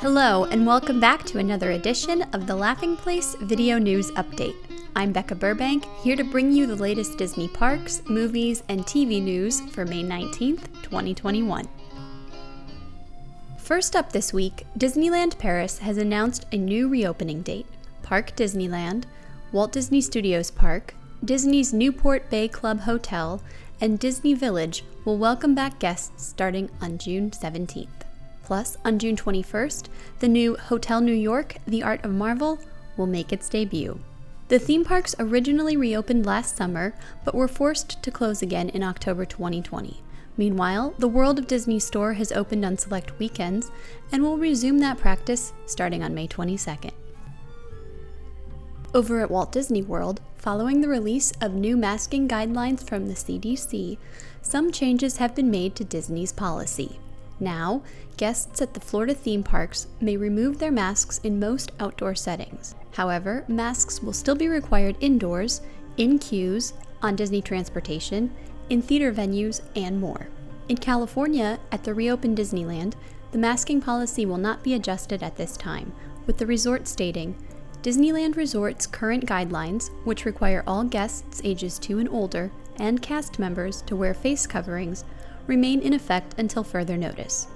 Hello, and welcome back to another edition of the Laughing Place Video News Update. I'm Becca Burbank, here to bring you the latest Disney parks, movies, and TV news for May 19th, 2021. First up this week, Disneyland Paris has announced a new reopening date. Park Disneyland, Walt Disney Studios Park, Disney's Newport Bay Club Hotel, and Disney Village will welcome back guests starting on June 17th. Plus, on June 21st, the new Hotel New York, The Art of Marvel, will make its debut. The theme parks originally reopened last summer, but were forced to close again in October 2020. Meanwhile, the World of Disney store has opened on select weekends and will resume that practice starting on May 22nd. Over at Walt Disney World, following the release of new masking guidelines from the CDC, some changes have been made to Disney's policy. Now, guests at the Florida theme parks may remove their masks in most outdoor settings. However, masks will still be required indoors, in queues, on Disney transportation, in theater venues, and more. In California, at the reopened Disneyland, the masking policy will not be adjusted at this time, with the resort stating, Disneyland Resort's current guidelines, which require all guests ages 2 and older and cast members to wear face coverings, remain in effect until further notice.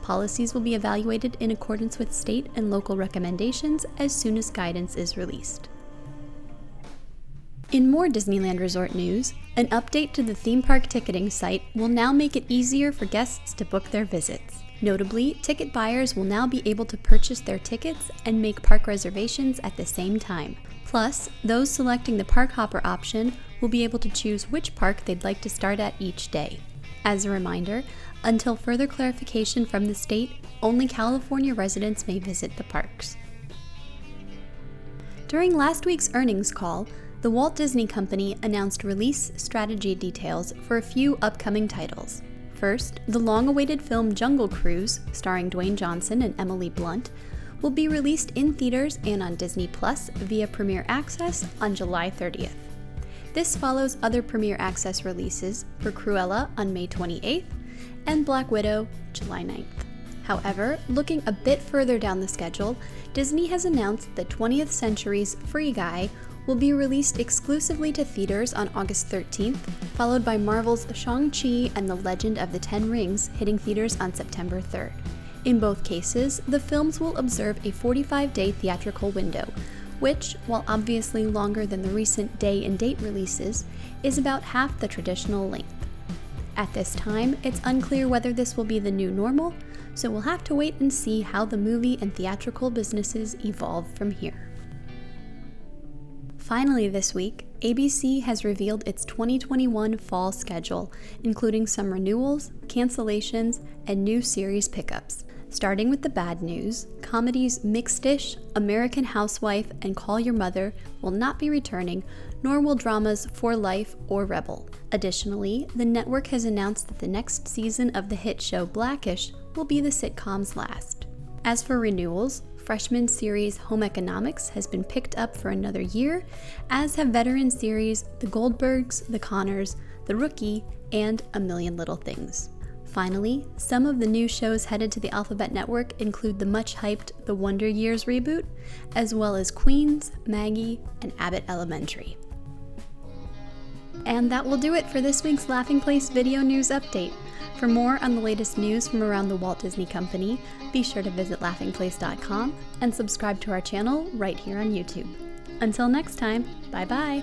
Policies will be evaluated in accordance with state and local recommendations as soon as guidance is released. In more Disneyland Resort news, an update to the theme park ticketing site will now make it easier for guests to book their visits. Notably, ticket buyers will now be able to purchase their tickets and make park reservations at the same time. Plus, those selecting the park hopper option will be able to choose which park they'd like to start at each day. As a reminder, until further clarification from the state, only California residents may visit the parks. During last week's earnings call, the Walt Disney Company announced release strategy details for a few upcoming titles. First, the long-awaited film Jungle Cruise, starring Dwayne Johnson and Emily Blunt, will be released in theaters and on Disney Plus via Premier Access on July 30th. This follows other Premier Access releases for Cruella on May 28th and Black Widow July 9th. However, looking a bit further down the schedule, Disney has announced that 20th Century's Free Guy will be released exclusively to theaters on August 13th, followed by Marvel's Shang-Chi and the Legend of the Ten Rings hitting theaters on September 3rd. In both cases, the films will observe a 45-day theatrical window, which, while obviously longer than the recent day and date releases, is about half the traditional length. At this time, it's unclear whether this will be the new normal, so we'll have to wait and see how the movie and theatrical businesses evolve from here. Finally this week, ABC has revealed its 2021 fall schedule, including some renewals, cancellations, and new series pickups. Starting with the bad news, comedies Mixed-ish, American Housewife, and Call Your Mother will not be returning, nor will dramas For Life or Rebel. Additionally, the network has announced that the next season of the hit show Blackish will be the sitcom's last. As for renewals, freshman series Home Economics has been picked up for another year, as have veteran series The Goldbergs, The Connors, The Rookie, and A Million Little Things. Finally, some of the new shows headed to the Alphabet Network include the much-hyped The Wonder Years reboot, as well as Queens, Maggie, and Abbott Elementary. And that will do it for this week's Laughing Place Video News Update. For more on the latest news from around the Walt Disney Company, be sure to visit laughingplace.com and subscribe to our channel right here on YouTube. Until next time, bye-bye!